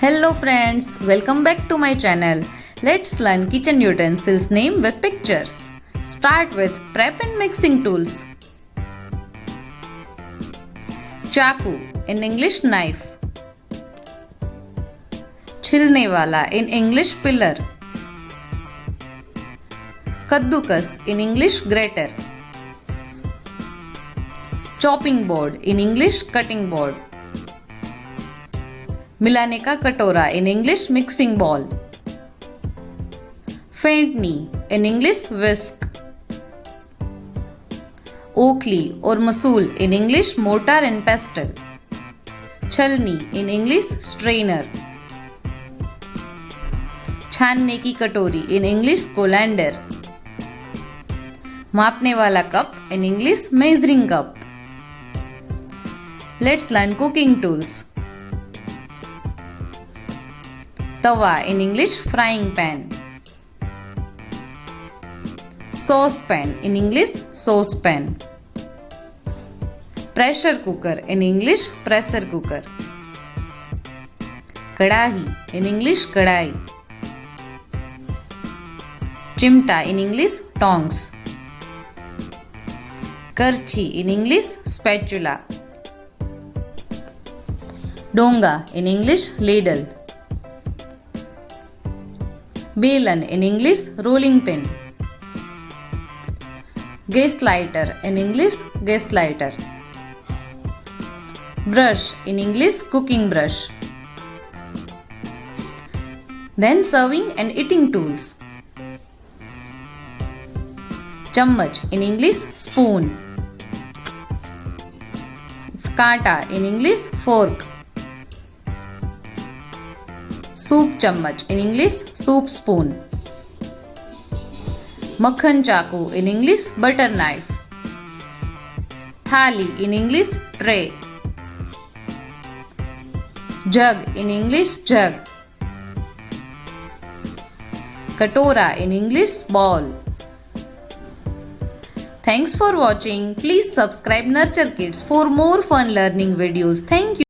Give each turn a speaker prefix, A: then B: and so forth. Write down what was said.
A: Hello friends, welcome back to my channel. Let's learn kitchen utensils name with pictures. Start with prep and mixing tools. Chaku, in English knife. छिलने वाला, in English pillar. कद्दूकस, in English grater. Chopping board, in English cutting board. मिलाने का कटोरा, in English mixing bowl. फेंटनी, in English whisk. ओखली और मसूल, in English mortar and pestle. छलनी, इन इंग्लिश स्ट्रेनर. छानने की कटोरी, इन इंग्लिश कोलैंडर. मापने वाला cup, in English measuring cup. Let's learn cooking tools. Tawa, in English frying pan. Saucepan, in English saucepan. Pressure cooker, in English pressure cooker. कड़ाही, in English कढ़ाई. चिमटा, in English tongs. करछी, in English spatula. डोंगा, in English ladle. बेलन, in English rolling pin. Gas lighter, in English gas lighter. Brush, in English cooking brush. Then serving and eating tools. चम्मच, in English spoon. कांटा, in English fork. Soup चम्मच, in English soup spoon. मक्खन चाकू, in English butter knife. थाली, in English tray. Jug, in English jug. कटोरा, in English bowl. Thanks for watching. Please subscribe Nurture Kids for more fun learning videos. Thank you.